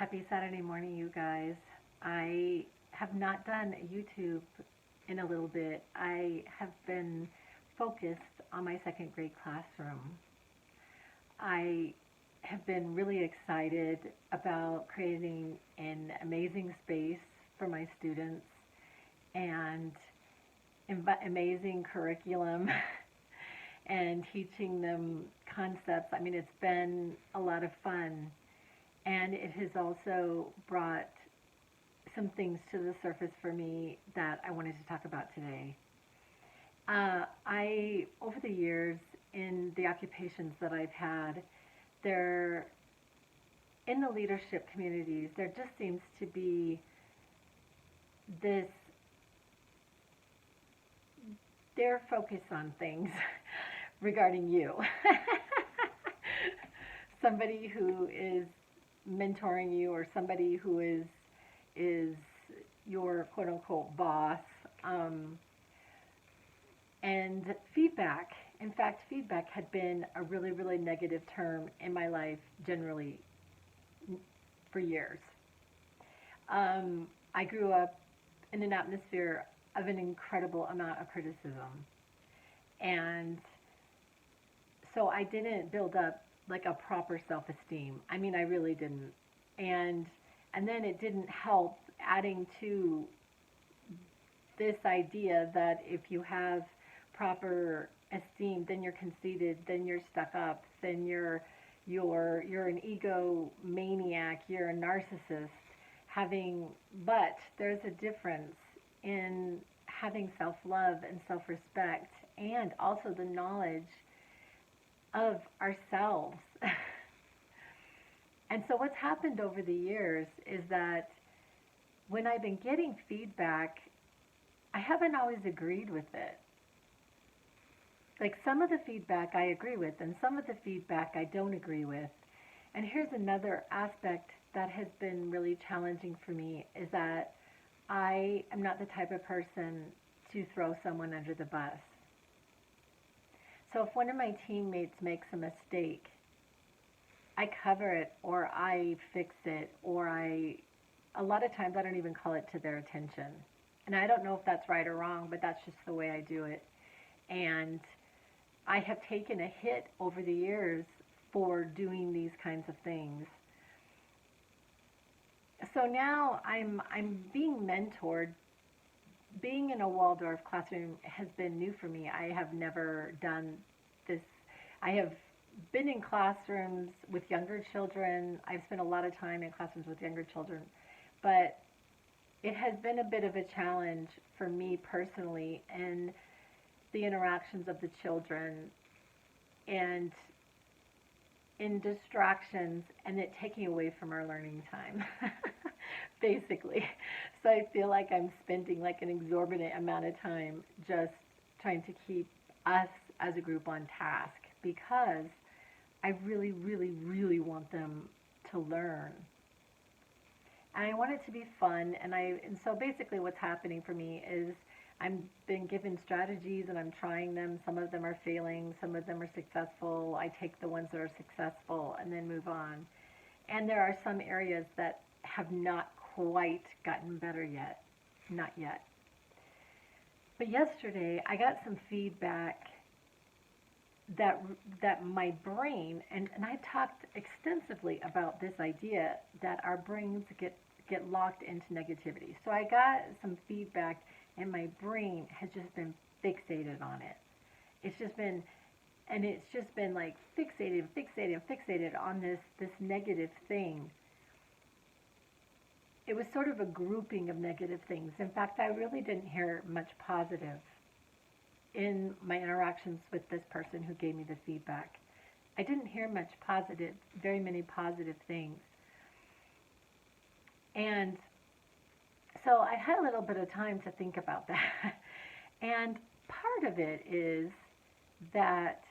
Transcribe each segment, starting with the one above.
Happy Saturday morning, you guys. I have not done YouTube in a little bit. I have been focused on my second grade classroom. I have been really excited about creating an amazing space for my students and amazing curriculum and teaching them concepts. I mean, it's been a lot of fun, and it has also brought some things to the surface for me that I wanted to talk about today. Over the years, in the occupations that I've had, there, in the leadership communities, there just seems to be this, their focus on things regarding you. Somebody who is mentoring you, or somebody who is your quote unquote boss, um, and feedback. In fact, feedback had been a really, really negative term in my life generally for years. I grew up in an atmosphere of an incredible amount of criticism. And so I didn't build up like a proper self-esteem. I mean, I really didn't. And and then it didn't help adding to this idea that if you have proper esteem, then you're conceited, then you're stuck up, then you're an egomaniac, you're a narcissist. Having but there's a difference in having self-love and self-respect, and also the knowledge of ourselves. And so what's happened over the years is that when I've been getting feedback, I haven't always agreed with it. Like, some of the feedback I agree with, and some of the feedback I don't agree with. And here's another aspect that has been really challenging for me, is that I am not the type of person to throw someone under the bus. So if one of my teammates makes a mistake, I cover it, or I fix it, or a lot of times I don't even call it to their attention. And I don't know if that's right or wrong, but that's just the way I do it. And I have taken a hit over the years for doing these kinds of things. So now I'm being mentored. Being in a Waldorf classroom has been new for me. I have never done this. I have been in classrooms with younger children. I've spent a lot of time in classrooms with younger children, but it has been a bit of a challenge for me personally, and the interactions of the children, and in distractions, and it taking away from our learning time, basically. So I feel like I'm spending like an exorbitant amount of time just trying to keep us as a group on task, because I really, really, really want them to learn. And I want it to be fun, and so basically what's happening for me is I'm been given strategies and I'm trying them. Some of them are failing, some of them are successful. I take the ones that are successful and then move on. And there are some areas that have not quite gotten better yet. Not yet. But yesterday I got some feedback that my brain, and I talked extensively about this idea that our brains get locked into negativity. So I got some feedback, and my brain has just been fixated on it. It's just been like fixated on this negative thing. It was sort of a grouping of negative things. In fact, I really didn't hear much positive in my interactions with this person who gave me the feedback. I didn't hear much positive, very many positive things. And so I had a little bit of time to think about that. And part of it is that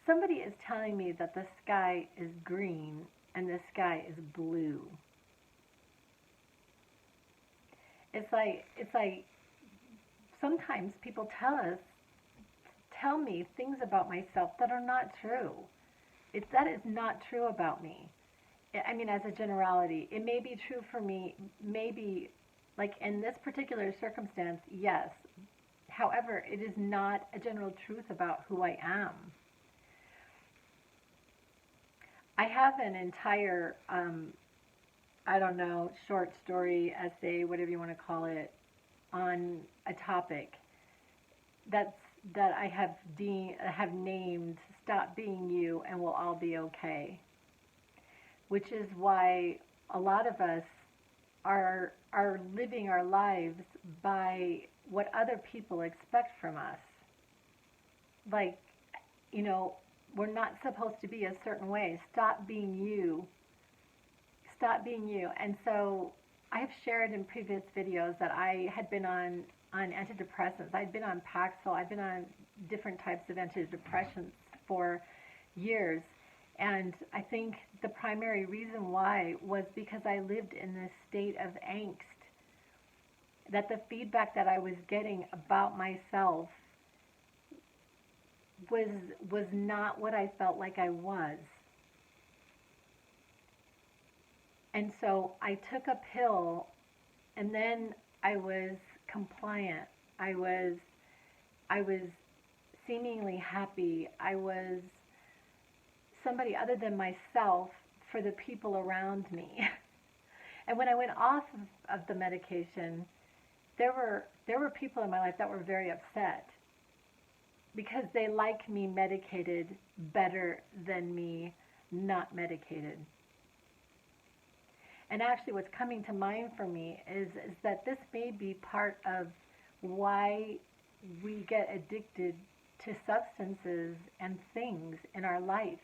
somebody is telling me that the sky is green and the sky is blue. It's like sometimes people tell me things about myself that are not true. That is not true about me. I mean, as a generality, it may be true for me, maybe like in this particular circumstance, yes. However, it is not a general truth about who I am. I have an entire, I don't know, short story, essay, whatever you want to call it, on a topic that's that I have named "Stop Being You and We'll All Be Okay," which is why a lot of us are living our lives by what other people expect from us. Like, you know, we're not supposed to be a certain way. Stop being you. Stop being you. And so I have shared in previous videos that I had been on antidepressants. I'd been on Paxil. I'd been on different types of antidepressants for years. And I think the primary reason why was because I lived in this state of angst, that the feedback that I was getting about myself was was not what I felt like I was. And so I took a pill, and then I was compliant. I was I was seemingly happy. I was somebody other than myself for the people around me. And when I went off of the medication, there were people in my life that were very upset because they like me medicated better than me not medicated. And actually what's coming to mind for me is that this may be part of why we get addicted to substances and things in our life,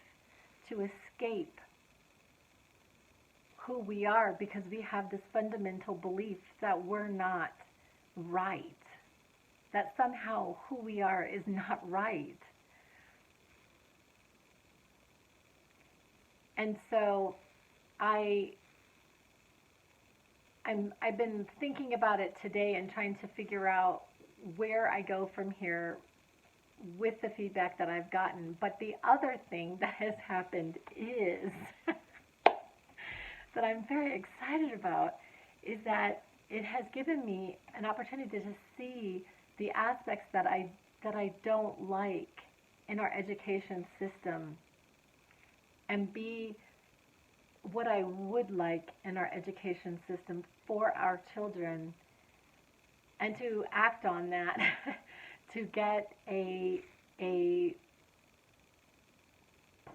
to escape who we are, because we have this fundamental belief that we're not right, that somehow who we are is not right. And so I I've been thinking about it today and trying to figure out where I go from here with the feedback that I've gotten. But the other thing that has happened is that I'm very excited about is that it has given me an opportunity to see the aspects that I don't like in our education system and be what I would like in our education system for our children, and to act on that to get a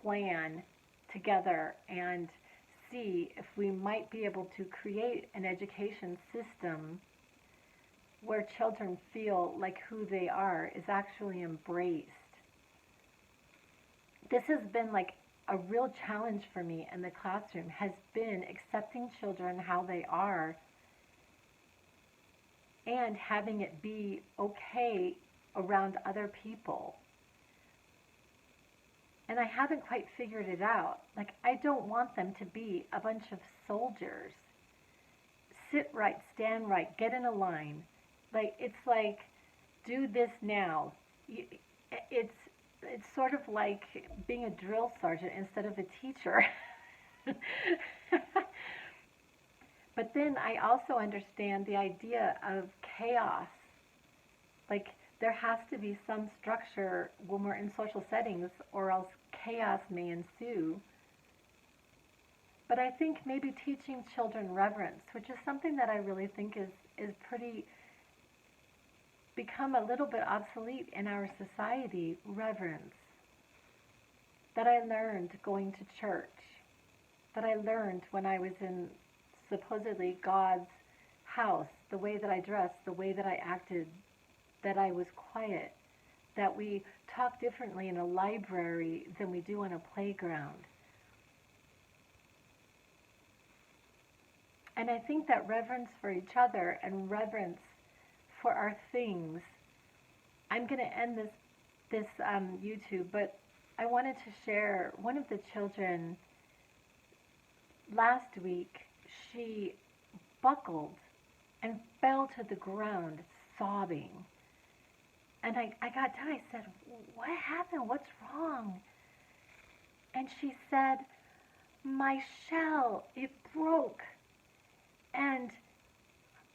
plan together and see if we might be able to create an education system where children feel like who they are is actually embraced. This has been like a real challenge for me in the classroom, has been accepting children how they are and having it be okay around other people. And I haven't quite figured it out. Like, I don't want them to be a bunch of soldiers. Sit right, stand right, get in a line. It's like, do this now. It's it's sort of like being a drill sergeant instead of a teacher. But then I also understand the idea of chaos. Like, there has to be some structure when we're in social settings, or else chaos may ensue. But I think maybe teaching children reverence, which is something that I really think is pretty become a little bit obsolete in our society, reverence, that I learned going to church, that I learned when I was in supposedly God's house, the way that I dressed, the way that I acted, that I was quiet, that we talk differently in a library than we do on a playground. And I think that reverence for each other and reverence for our things. I'm going to end this YouTube, but I wanted to share one of the children last week. She buckled and fell to the ground sobbing. And I got down. I said, "What happened? What's wrong?" And she said, my shell, it broke. And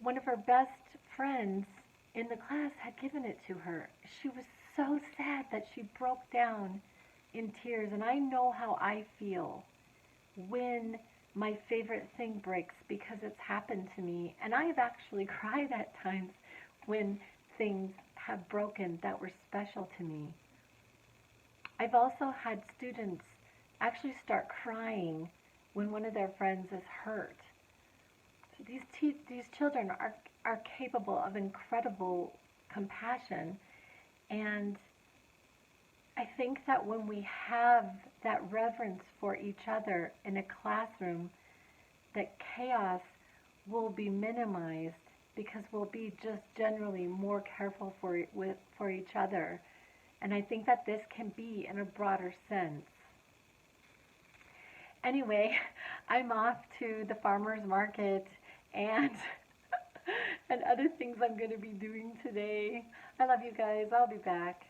one of her best friends in the class had given it to her. She was so sad that she broke down in tears. And I know how I feel when my favorite thing breaks because it's happened to me. And I have actually cried at times when things have broken that were special to me. I've also had students actually start crying when one of their friends is hurt. So these children are capable of incredible compassion, and I think that when we have that reverence for each other in a classroom, that chaos will be minimized because we'll be just generally more careful for each other. And I think that this can be in a broader sense. Anyway, I'm off to the farmer's market and and other things I'm going to be doing today. I love you guys. I'll be back.